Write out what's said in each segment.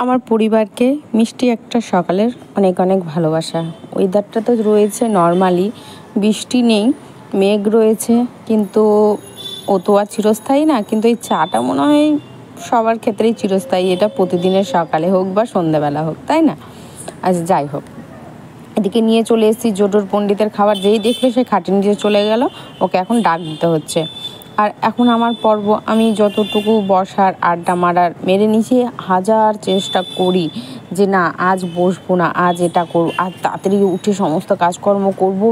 আমার পরিবারকে মিষ্টি একটা সকালের অনেক অনেক ভালোবাসা। ওয়েদারটা তো রয়েছে নর্মালি, বৃষ্টি নেই, মেঘ রয়েছে, কিন্তু ও তো আর চিরস্থায়ী না। কিন্তু এই চাটা মনে হয় সবার ক্ষেত্রেই চিরস্থায়ী, এটা প্রতিদিনের সকালে হোক বা সন্ধ্যাবেলা হোক, তাই না? আচ্ছা, যাই হোক, এদিকে নিয়ে চলে এসেছি জোটোর পণ্ডিতের খাবার। যেই দেখলে সে খাটে নিচে চলে গেল, ওকে এখন ডাক দিতে হচ্ছে। আর এখন আমার পর্ব, আমি যতটুকু বসার আড্ডা মারার মেরে নিচে হাজার চেষ্টা করি যে না আজ বসবো না, আজ এটা করবো, আজ তাড়াতাড়ি উঠে সমস্ত কাজকর্ম করবো,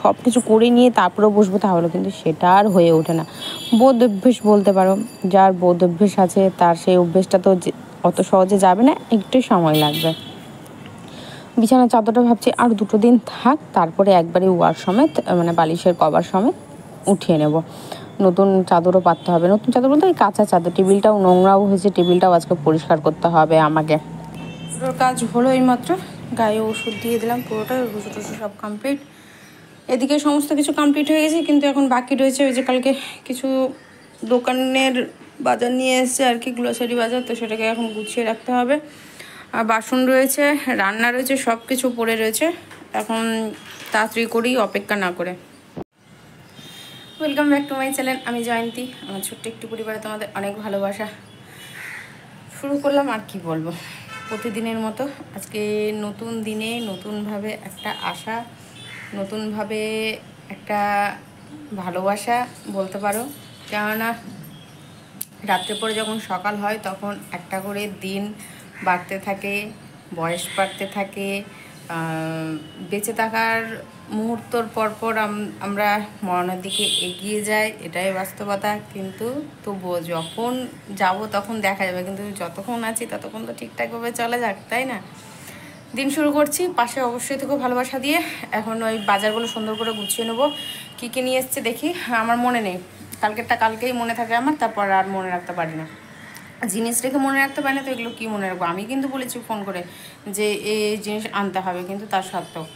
সব কিছু করে নিয়ে তারপরে বসবো, তাহলে কিন্তু সেটা আর হয়ে ওঠে না। বোধ অভ্যেস বলতে পারো, যার বোধ অভ্যেস আছে তার সেই অভ্যেসটা তো অত সহজে যাবে না, একটু সময় লাগবে। বিছানার চাদরটা ভাবছি আর 2 দিন থাক, তারপরে একবারে ওয়ার সমেত মানে বালিশের কভার সমেত উঠিয়ে নেব। নতুন চাদরও পাততে হবে, নতুন চাদর বলতে ওই কাঁচা চাদর। টেবিলটাও নোংরাও হয়েছে, টেবিলটাও আজকে পরিষ্কার করতে হবে আমাকে। পুরোর কাজ হলো এইমাত্র, গায়ে ওষুধ দিয়ে দিলাম, পুরোটা ওষুধ টষুধ সব কমপ্লিট। এদিকে সমস্ত কিছু কমপ্লিট হয়ে গেছে, কিন্তু এখন বাকি রয়েছে ওই যে কালকে কিছু দোকানের বাজার নিয়ে এসছে আর কি, গ্রোসারি বাজার, তো সেটাকে এখন গুছিয়ে রাখতে হবে। আর বাসন রয়েছে, রান্না রয়েছে, সব কিছু পড়ে রয়েছে। এখন তাড়াতাড়ি করি, অপেক্ষা না করে। Welcome back to my channel, আমি জয়ন্তী। আমার ছোট্ট একটু পরিবারে তোমাদের অনেক ভালোবাসা। শুরু করলাম, আর কি বলবো, প্রতিদিনের মতো আজকে নতুন দিনে নতুনভাবে একটা আশা, নতুনভাবে একটা ভালোবাসা বলতে পারো। কেননা রাত্রে পরে যখন সকাল হয় তখন একটা করে দিন বাড়তে থাকে, বয়স বাড়তে থাকে, বেঁচে থাকার মুহূর্তর পরপর আমরা মরণের দিকে এগিয়ে যাই, এটাই বাস্তবতা। কিন্তু তবুও যখন যাব তখন দেখা যাবে, কিন্তু যতক্ষণ আছি ততক্ষণ তো ঠিকঠাকভাবে চলা যাক, তাই না? দিন শুরু করছি, পাশে অবশ্যই থেকেও ভালোবাসা দিয়ে। এখন ওই বাজারগুলো সুন্দর করে গুছিয়ে নেবো। কী কী নিয়ে এসছে দেখি, আমার মনে নেই, কালকেরটা কালকেই মনে থাকে আমার, তারপর আর মনে রাখতে পারি না। জিনিস রেখে মনে রাখতে পারি না, তো এগুলো কী মনে রাখবো? আমি কিন্তু বলেছি ফোন করে যে এই জিনিস আনতে হবে, কিন্তু তার সত্ত্বেও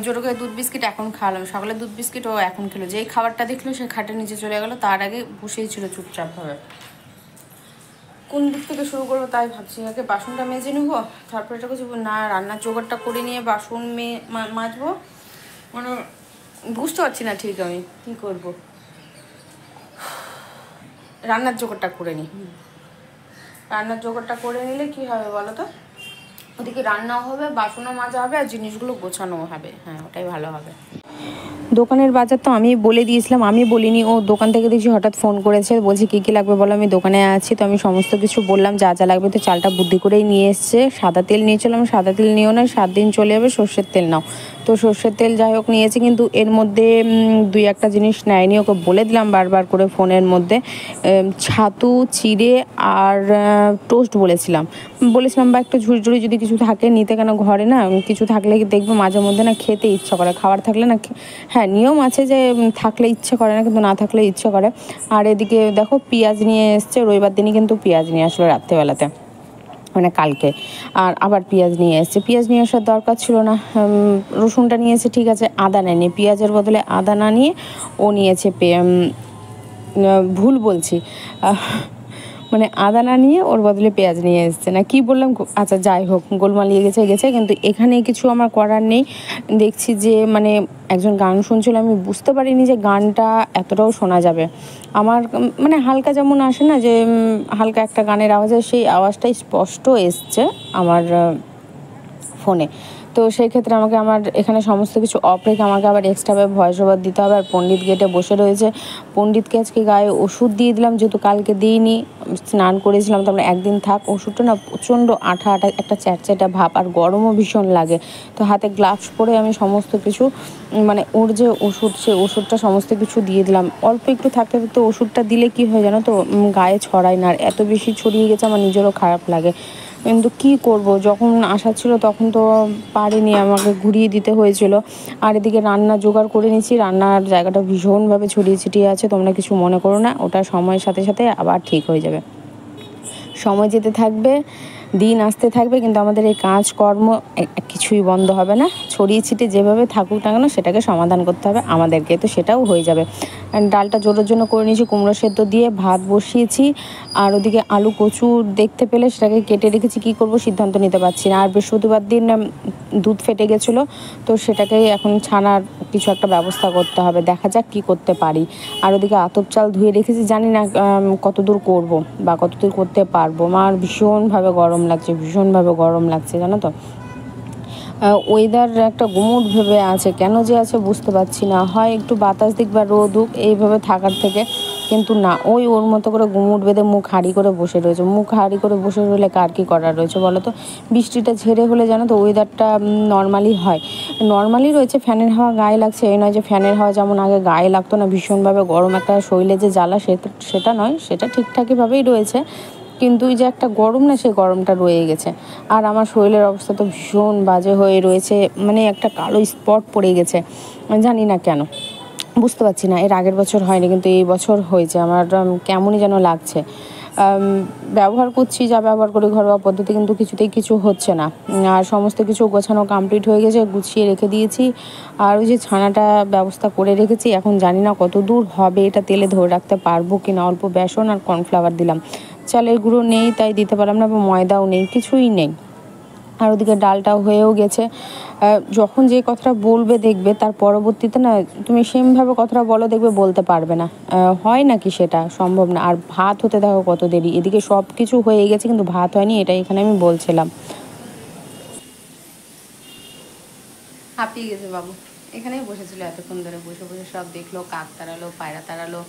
জোটোকে দুধ বিস্কিট এখন খাওয়ালাম, সকালে দুধ বিস্কিট ও এখন খেলো। যেই খাবারটা দেখলো সে খাটের নিচে চলে গেলো, তার আগে বসেই ছিল চুপচাপভাবে। কোন দিক থেকে শুরু করবো তাই ভাবছি। আগে বাসনটা মেজে নেবো, তারপরে এটা কিছু না, রান্নার জোগাড়টা করে নিয়ে বাসন মাজবো, মানে বুঝতে পারছি না ঠিক আমি কী করবো। রান্নার জোগাড়টা করে নিই, রান্নার জোগাড়টা করে নিলে কী হবে বলো তো, ওদিকে রান্নাও হবে, বাসনও মাজা হবে, আর জিনিসগুলো গোছানোও হবে। হ্যাঁ, ওটাই ভালো হবে। দোকানের বাজার তো আমি বলে দিয়েছিলাম, আমি বলিনি, ও দোকান থেকে দেখছি হঠাৎ ফোন করেছে, বলছে কী কী লাগবে বলো, আমি দোকানে আছি। তো আমি সমস্ত কিছু বললাম যা যা লাগবে। তো চালটা বুদ্ধি করেই নিয়ে এসছে। সাদা তেল নিয়েছিলাম, সাদা তেল নিও না, 7 দিন চলে যাবে, সর্ষের তেল নাও। তো সর্ষের তেল যাই হোক নিয়েছি, কিন্তু এর মধ্যে 2-1টা জিনিস নেয়নি। ওকে বলে দিলাম বারবার করে ফোনের মধ্যে, ছাতু, চিড়ে আর টোস্ট বলেছিলাম বা একটু ঝুড়ি যদি কিছু থাকে নিতে, কেন ঘরে না কিছু থাকলে দেখবে মাঝে মধ্যে না খেতে ইচ্ছা করে, খাবার থাকলে না, হ্যাঁ নিয়ম আছে যে থাকলে ইচ্ছে করে না, কিন্তু না থাকলে ইচ্ছে করে। আর এদিকে দেখো পেঁয়াজ নিয়ে এসছে, রবিবার দিনই কিন্তু পেঁয়াজ নিয়ে আসলো রাত্রেবেলাতে, মানে কালকে। আর আবার পেঁয়াজ নিয়ে এসছে, পেঁয়াজ নিয়ে আসার দরকার ছিল না। রসুনটা নিয়েছে ঠিক আছে, আদা নেয়নি, পেঁয়াজের বদলে আদা না নিয়ে ও নিয়েছে ভুল বলছি, মানে আদা না নিয়ে ওর বদলে পেঁয়াজ নিয়ে এসছে, না কি বললাম, আচ্ছা যাই হোক, গোলমালিয়ে গেছে। কিন্তু এখানে কিছু আমার করার নেই। দেখছি যে মানে একজন গান শুনছিল, আমি বুঝতে পারিনি যে গানটা এতটাও শোনা যাবে। আমার মানে হালকা যেমন আসে না, যে হালকা একটা গানের আওয়াজ, সেই আওয়াজটাই স্পষ্ট এসছে আমার ফোনে। তো সেই ক্ষেত্রে আমাকে আমার এখানে সমস্ত কিছু অফ রেখে আমাকে আবার এক্সট্রাভাবে ভয়েস ওভার দিতে হবে। আর পণ্ডিত গেটে বসে রয়েছে, পণ্ডিতকে আজকে গায়ে ওষুধ দিয়ে দিলাম, যেহেতু কালকে দিইনি, স্নান করেছিলাম। তারপরে একদিন থাক, ওষুধটা না প্রচণ্ড আঠা একটা চ্যাটচ্যাটা ভাব, আর গরমও ভীষণ লাগে। তো হাতে গ্লাভস পরে আমি সমস্ত কিছু মানে ওর যে ওষুধ, সে ওষুধটা সমস্ত কিছু দিয়ে দিলাম। অল্প একটু থাকতে থাকতে ওষুধটা দিলে কি হয় জানো তো, গায়ে ছড়ায় না, আর এত বেশি ছড়িয়ে গেছে আমার নিজেরও খারাপ লাগে। কিন্তু কী করব, যখন আসা ছিল তখন তো পারিনি, আমাকে ঘুরিয়ে দিতে হয়েছিল। আর এদিকে রান্না জোগাড় করে নিয়েছি, রান্নার জায়গাটা ভীষণভাবে ছড়িয়ে ছিটিয়ে আছে, তোমরা কিছু মনে করো না, ওটা সময়ের সাথে সাথে আবার ঠিক হয়ে যাবে। সময় যেতে থাকবে, দিন আসতে থাকবে, কিন্তু আমাদের এই কাজকর্ম কিছুই বন্ধ হবে না। ছড়িয়ে ছিটিয়ে যেভাবে থাকুক না কেন সেটাকে সমাধান করতে হবে আমাদেরকে, তো সেটাও হয়ে যাবে। ডালটা জোরের জন্য করে নিয়েছি, কুমড়ো সেদ্ধ দিয়ে ভাত বসিয়েছি। আর ওদিকে আলু কচু দেখতে পেলে সেটাকে কেটে রেখেছি, কী করব সিদ্ধান্ত নিতে পারছি না। আর বৃহস্পতিবার দিন দুধ ফেটে গেছিলো, তো সেটাকেই এখন ছানার কিছু একটা ব্যবস্থা করতে হবে, দেখা যাক কী করতে পারি। আর ওদিকে আতপ চাল ধুয়ে রেখেছি, জানি না কতদূর করব বা কতদূর করতে পারবো। আমার ভীষণভাবে গরম লাগছে, ভীষণভাবে গরম লাগছে জানো তো। ওয়েদার একটা গুমুট ভেবে আছে, কেন যে আছে বুঝতে পারছি না। হয় একটু বাতাস দিক বা রোদ হোক এইভাবে থাকার থেকে, কিন্তু না, ওর মতো করে গুমুট বেঁধে মুখ হাঁড়ি করে বসে রয়েছে। মুখ হাঁড়ি করে বসে রইলে কার কী করার রয়েছে বলো তো। বৃষ্টিটা ঝেড়ে হলে জানো তো ওয়েদারটা নর্মালি হয়, নর্মালি রয়েছে। ফ্যানের হাওয়া গায়ে লাগছে, এই নয় যে ফ্যানের হাওয়া যেমন আগে গায়ে লাগতো না, ভীষণভাবে গরম একটা শরীরে যে জ্বালা সেটা নয়, সেটা ঠিকঠাকইভাবেই রয়েছে। কিন্তু এই যে একটা গরম না, সেই গরমটা রয়ে গেছে। আর আমার শরীরের অবস্থা তো ভীষণ বাজে হয়ে রয়েছে, মানে একটা কালো স্পট পড়ে গেছে, জানি না কেন, বুঝতে পারছি না। এর আগের বছর হয়নি, কিন্তু এই বছর হয়েছে। আমার কেমনই যেন লাগছে। ব্যবহার করছি, যা ব্যবহার করি ঘরোয়া পদ্ধতি, কিন্তু কিছুতেই কিছু হচ্ছে না। আর সমস্ত কিছু গোছানো কমপ্লিট হয়ে গেছে, গুছিয়ে রেখে দিয়েছি। আর ওই যে ছানাটা ব্যবস্থা করে রেখেছি, এখন জানি না কত দূর হবে, এটা তেলে ধরে রাখতে পারবো কি না। অল্প বেসন আর কর্নফ্লাওয়ার দিলাম, চালের গুঁড়ো নেই তাই দিতে পারলাম না, বা ময়দাও নেই, কিছুই নেই। আর ওদিকে ডালটাও হয়েও গেছে। যখন যে কথাটা বলবে দেখবে তার পরবর্তীতে না তুমি সেমভাবে কথাটা বলো, দেখবে বলতে পারবে না। হয় নাকি সেটা সম্ভব না। আর ভাত হতে দেখো কত দেরি, এদিকে সব কিছু হয়ে গেছে কিন্তু ভাত হয়নি, এটাই এখানে আমি বলছিলাম। হাঁপিয়ে গেছে বাবু, এখানেই বসেছিল এতক্ষণ ধরে, বসে বসে সব দেখলো, কাক তাড়ালো, পায়রা তাড়ালো।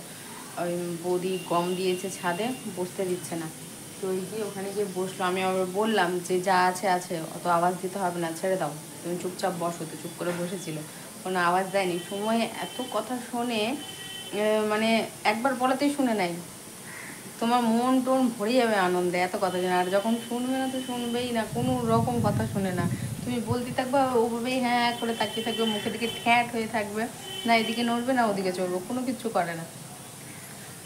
ওই বৌদি গম দিয়েছে ছাদে, বসতে দিচ্ছে না। তো ওই গিয়ে ওখানে গিয়ে বসলো। আমি আবার বললাম যে যা আছে আছে, অত আওয়াজ দিতে হবে না, ছেড়ে দাও, তুমি চুপচাপ বসো। তো চুপ করে বসেছিল, কোনো আওয়াজ দেয়নি। সময় এত কথা শোনে, মানে একবার বলাতেই শুনে নাই। তোমার মন টোন ভরে যাবে আনন্দে, এত কথা জানে। আর যখন শুনবে না তো শুনবেই না, কোনো রকম কথা শুনে না। তুমি বলতে থাকবে, ওভাবেই হ্যাঁ করে তাকিয়ে থাকবে, মুখের দিকে ঠ্যাঁট হয়ে থাকবে, না এদিকে নড়বে না ওদিকে চলবে, কোনো কিছু করে না।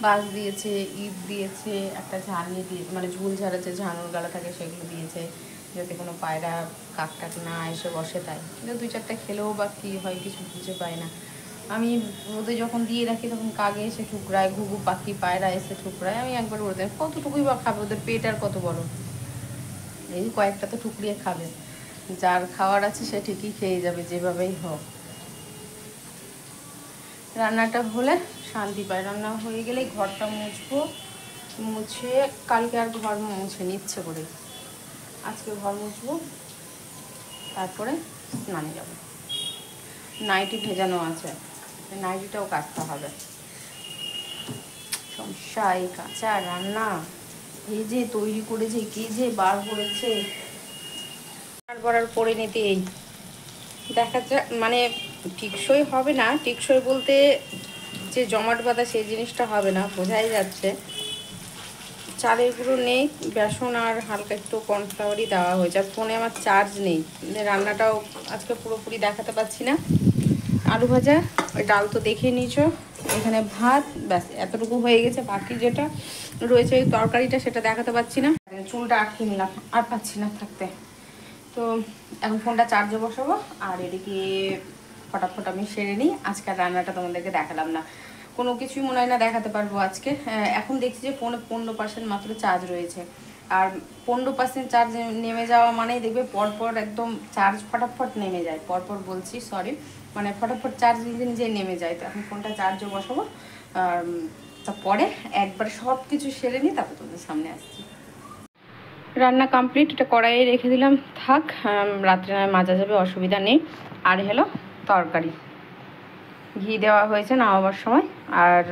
বাঁশ দিয়েছে, ইট দিয়েছে, একটা ঝাড়নি দিয়ে মানে ঝুল ঝাড়াচ্ছে, ঝাড়ুর গালা থাকে সেগুলো দিয়েছে, যাতে কোনো পায়রা কাক টাক না এসে বসে। তাই কিন্তু 2-4টা খেলেও বা কী হয় কিছু বুঝে পায় না। আমি রোদে যখন দিয়ে রাখি তখন কাকে এসে ঠুকরায়, ঘুঘু পাখি পায়রা এসে ঠুকরায়। আমি একবার রোদে কতটুকুই বা খাবে, ওদের পেট আর কত বড়, এই কয়েকটা তো টুকরিয়ে খাবে। যার খাওয়ার আছে সে ঠিকই খেয়ে যাবে যেভাবেই হোক। রান্নাটা হলে শান্তি পায়, রান্না হয়ে গেলেই ঘরটা মুছবো, মুছে কালকে আর ঘর মুছে নিচ্ছে করে, আজকে ঘর মুছবো, তারপরে স্নানে যাব। নাইটি ভেজানো আছে, নাইটিটাও কাচতে হবে। সমস্যা এই কাঁচা রান্না, এই যে তৈরি করেছে কি যে বার করেছে, তারপর আর পরে নিতে এই দেখা যাক, মানে টিকসই হবে না। টিকসই বলতে যে জমাট বাঁধা সেই জিনিসটা হবে না, বোঝাই যাচ্ছে। চালের গুঁড়ো নেই, বেসন আর হালকা একটু কর্নফ্লাওয়ারই দেওয়া হয়েছে। আর ফোনে আমার চার্জ নেই, রান্নাটাও আজকে পুরোপুরি দেখাতে পারছি না। আলু ভাজা, ওই ডাল তো দেখে নিয়েছো, এখানে ভাত, ব্যাস এতটুকু হয়ে গেছে। বাকি যেটা রয়েছে ওই তরকারিটা, সেটা দেখাতে পাচ্ছি না, চুলটা আটকে নিলাম, আর পাচ্ছি না থাকতে। তো এখন ফোনটা চার্জে বসাবো, আর এদিকে ফটাফট আমি সেরে নিই। আজকের রান্নাটা তোমাদেরকে দেখালাম না, কোনো কিছুই মনে হয় না দেখাতে পারবো আজকে। এখন দেখছি যে ফোনে 15% মাত্র চার্জ রয়েছে। আর 15% চার্জ নেমে যাওয়া মানেই দেখবে পরপর একদম চার্জ ফটাফট নেমে যায়। পরপর বলছি, সরি, মানে ফটাফট চার্জ নিজে নিজেই নেমে যায়। তো এখন ফোনটা চার্জে বসাবো, তারপরে একবার সব কিছু সেরে নিই, তারপর তোমাদের সামনে আসছি। রান্না কমপ্লিট, এটা কড়াইয়ে রেখে দিলাম, থাক, রাত্রে নয় মাজা যাবে, অসুবিধা নেই। আর হলো তরকারি, ঘি দেওয়া হয়েছে নামাবার সময়। আর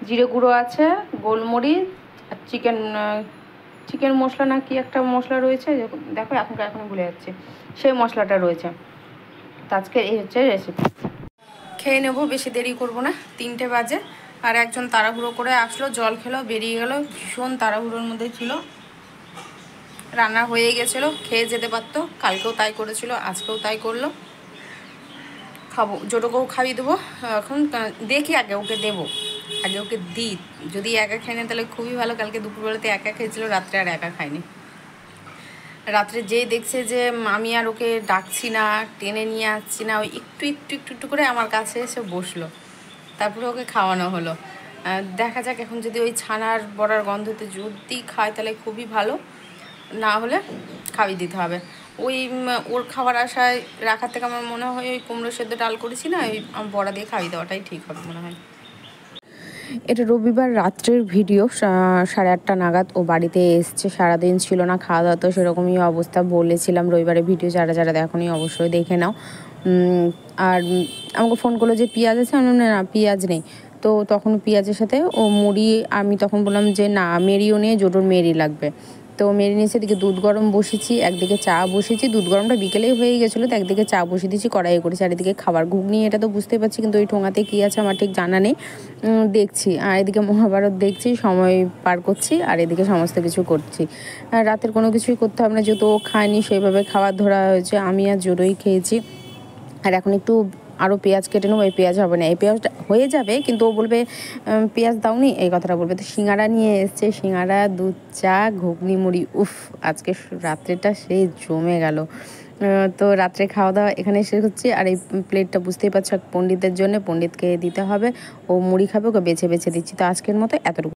জিরে গুঁড়ো আছে, গোলমরিচ, আর চিকেন মশলা না কি একটা মশলা রয়েছে, দেখো এখন ভুলে যাচ্ছে, সেই মশলাটা রয়েছে। তো আজকে এই হচ্ছে রেসিপি। খেয়ে নেবো, বেশি দেরি করব না, 3টে বাজে। আর একজন তাড়াহুড়ো করে আসলো, জল খেলো, বেরিয়ে গেল, ভীষণ তাড়াহুড়োর মধ্যে ছিল। রান্না হয়ে গেছিলো, খেয়ে যেতে পারতো, কালকেও তাই করেছিল, আজকেও তাই করলো। খাবো, জোটোকেও খাইয়ে দেবো এখন। দেখি আগে ওকে দেবো, আগে ওকে দিই। যদি একা খেয়ে নেয় তাহলে খুবই ভালো। কালকে দুপুরবেলাতে একা খেয়েছিল, রাত্রে আর একা খায়নি। রাত্রে যেই দেখছে যে আমি আর ওকে ডাকছি না, টেনে নিয়ে আসছি না, ওই একটু একটু একটু একটু করে আমার কাছে এসে বসলো। তারপরে ওকে খাওয়ানো হলো। দেখা যাক এখন যদি ওই ছানার বড়ার গন্ধতে যদি খায় তাহলে খুবই ভালো, না হলে খাইয়ে দিতে হবে। ওই ওর খাবার আশায় রাখার থেকে আমার মনে হয় ওই কুমড়ো সেদ্ধ ডাল করেছি না, ওই বড়া দিয়ে খাইয়ে দেওয়াটাই ঠিক হবে মনে হয়। এটা রবিবার রাত্রের ভিডিও, 8:30 নাগাদ ও বাড়িতে এসছে। সারাদিন ছিল না, খাওয়া দাওয়া তো সেরকমই অবস্থা। বলেছিলাম রবিবারের ভিডিও যারা যারা দেখোনি অবশ্যই দেখে নাও। আর আমাকে ফোন করলো যে পেঁয়াজ আছে, আমি না পেঁয়াজ নেই। তো তখন পেঁয়াজের সাথে ও মুড়ি, আমি তখন বললাম যে না মেরিও নিয়ে জোটোর মেরি লাগবে। তো মেরে নিয়েছি। এদিকে দুধ গরম বসেছি, একদিকে চা বসেছি। দুধ গরমটা বিকেলেই হয়ে গেছিলো, তো একদিকে চা বসিয়ে দিয়েছি, কড়াইয়ে করেছি। আর এদিকে খাবার ঘুগনি, এটা তো বুঝতেই পারছি, কিন্তু ওই ঠোঙাতে কী আছে আমার ঠিক জানা নেই, দেখছি। আর এদিকে মহাভারত দেখছি, সময় পার করছি, আর এদিকে সমস্ত কিছু করছি। আর রাতের কোনো কিছুই করতে হবে না, যেহেতু ও খায়নি সেইভাবে খাবার ধরা হয়েছে। আমি আর জোরই খেয়েছি। আর এখন একটু আরও পেঁয়াজ কেটে নেবো। এই পেঁয়াজ হবে না, এই পেঁয়াজটা হয়ে যাবে, কিন্তু ও বলবে পেঁয়াজ দাওনি, এই কথাটা বলবে। তো সিঙ্গাড়া নিয়ে এসছে, সিঙ্গাড়া, দুধ চা, ঘুগনি, মুড়ি। উফ, আজকে রাত্রেটা সেই জমে গেল। তো রাত্রে খাওয়া দাওয়া এখানে শেষ হচ্ছে। আর এই প্লেটটা বুঝতেই পারছো পণ্ডিতের জন্য, পণ্ডিতকে দিতে হবে। ও মুড়ি খাবে, ওকে বেছে বেছে দিচ্ছি। তো আজকের মতো এতটুকু।